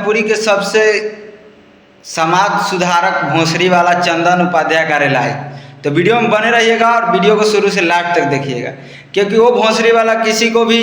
जौनपुरी के सबसे समाज सुधारक भोंसरी वाला चंदन उपाध्याय का रिलाई। तो वीडियो में बने रहिएगा और वीडियो को शुरू से लास्ट तक देखिएगा, क्योंकि वो भोंसरी वाला किसी को भी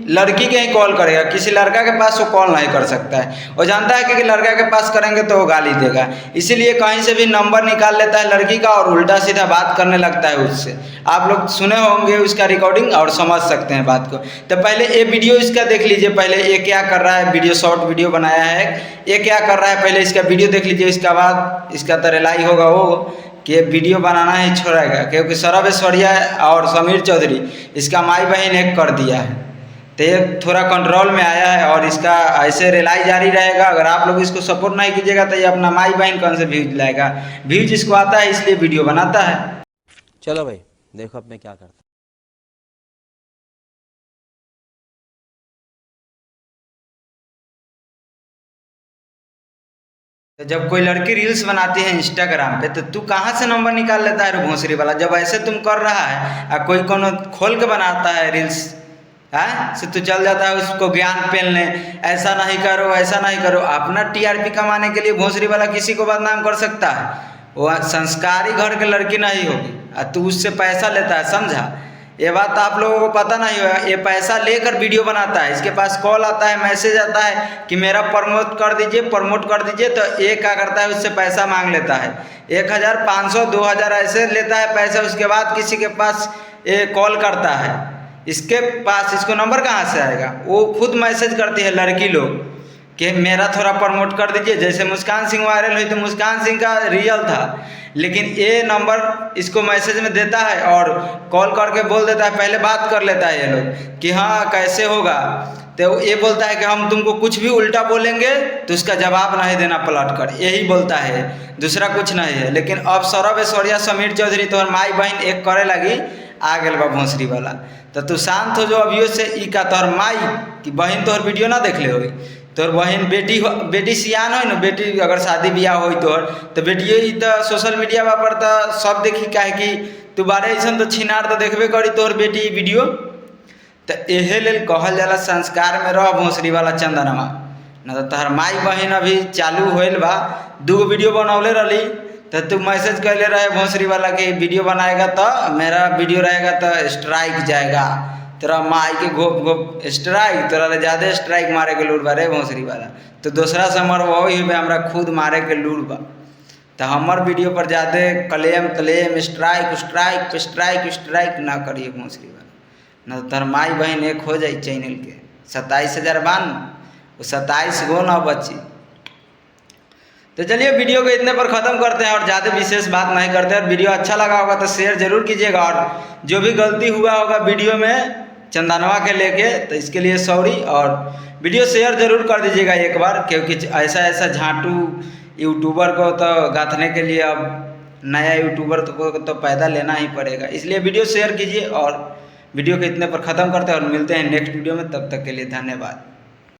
लड़की के ही कॉल करेगा, किसी लड़का के पास वो कॉल नहीं कर सकता है। वो जानता है कि लड़का के पास करेंगे तो वो गाली देगा, इसीलिए कहीं से भी नंबर निकाल लेता है लड़की का और उल्टा सीधा बात करने लगता है उससे। आप लोग सुने होंगे उसका रिकॉर्डिंग और समझ सकते हैं बात को। तो पहले ये वीडियो इसका देख लीजिए, पहले ये क्या कर रहा है, वीडियो शॉर्ट वीडियो बनाया है, ये क्या कर रहा है पहले इसका वीडियो देख लीजिए। इसके बाद इसका तो रिलाई होगा वो कि ये वीडियो बनाना ही छोड़ेगा, क्योंकि सौरभ ऐश्वर्या और समीर चौधरी इसका माई बहन एक कर दिया है। तो ये थोड़ा कंट्रोल में आया है और इसका ऐसे रिलाई जारी रहेगा। अगर आप लोग इसको सपोर्ट नहीं कीजिएगा तो ये अपना माई बहन कौन से व्यूज लाएगा। व्यूज इसको आता है इसलिए वीडियो बनाता है। चलो भाई देखो अब मैं क्या करता। तो जब कोई लड़की रील्स बनाती है इंस्टाग्राम पे तो तू कहाँ से नंबर निकाल लेता है रे भोंसरी वाला। जब ऐसे तुम कर रहा है और कोई कोनो खोल के बनाता है रील्स है से तू चल जाता है उसको ज्ञान पेलने, ऐसा नहीं करो ऐसा नहीं करो। अपना टीआरपी कमाने के लिए भोंसरी वाला किसी को बदनाम कर सकता है। वो संस्कारी घर के लड़की नहीं होगी और तू उससे पैसा लेता है, समझा। ये बात आप लोगों को पता नहीं होगा। ये पैसा लेकर वीडियो बनाता है, इसके पास कॉल आता है, मैसेज आता है कि मेरा प्रमोट कर दीजिए। तो ये क्या करता है, उससे पैसा मांग लेता है 1000 500 2000 ऐसे लेता है पैसा। उसके बाद किसी के पास ये कॉल करता है, इसके पास इसको नंबर कहाँ से आएगा। वो खुद मैसेज करती है लड़की लोग कि मेरा थोड़ा प्रमोट कर दीजिए। जैसे मुस्कान सिंह वायरल हुई तो मुस्कान सिंह का रियल था, लेकिन ये नंबर इसको मैसेज में देता है और कॉल करके बोल देता है, पहले बात कर लेता है ये लोग कि हाँ कैसे होगा। तो ये बोलता है कि हम तुमको कुछ भी उल्टा बोलेंगे तो उसका जवाब नहीं देना पलट कर, यही बोलता है, दूसरा कुछ नहीं है। लेकिन अब सौरभ ऐश्वर्या समीर चौधरी तोहर माई बहन एक करे लगी, आ गल बा भोंसरी वाला। तो तू शांत हो जो अभियो से। ई का तोहर माई की बहन तोहर वीडियो ना देख ले होगी। तोहर बहन बेटी सियान हो न, बेटी अगर शादी ब्याह हो तोहर तो बेटिए तो सोशल मीडिया पर तो सब देखी, काहे कि तू बारे ऐसा तो छिनार तो देखबे करी तोहर बेटी वीडियो। तो एहे लेल कहल जाला संस्कार में रह भोंसरी वाला चंदनमा। न तो तोहर माई बहन अभी चालू होल बा, 2 वीडियो बनौले रही तो तू मैसेज कैले रहे भोंसरी वाला के वीडियो बनाएगा तो मेरा वीडियो रहेगा तो स्ट्राइक जाएगा। तेरा माई के घोप घोप स्ट्राइक, तोरा ज़्यादा स्ट्राइक मारे के लूर बा रे भोंसरी वाला। तो दूसरा से हमार वही हुए हमरा खुद मारे के लूर बा। तो हमार वीडियो पर ज़्यादा क्लेम स्ट्राइक ना करिए भोंसरी वाला, न तो तोर माई बहन एक हो जाए चैनल के 27,000 बान, वो 27 गो ना बची। तो चलिए वीडियो को इतने पर ख़त्म करते हैं और ज़्यादा विशेष बात नहीं करते हैं। वीडियो अच्छा लगा होगा तो शेयर जरूर कीजिएगा और जो भी गलती हुआ होगा वीडियो में चंदनवा के लेके तो इसके लिए सॉरी। और वीडियो शेयर जरूर कर दीजिएगा एक बार, क्योंकि ऐसा झांटू यूट्यूबर को तो गाथने के लिए अब नया यूट्यूबर को तो पैदा लेना ही पड़ेगा, इसलिए वीडियो शेयर कीजिए। और वीडियो को इतने पर ख़त्म करते हैं और मिलते हैं नेक्स्ट वीडियो में, तब तक के लिए धन्यवाद।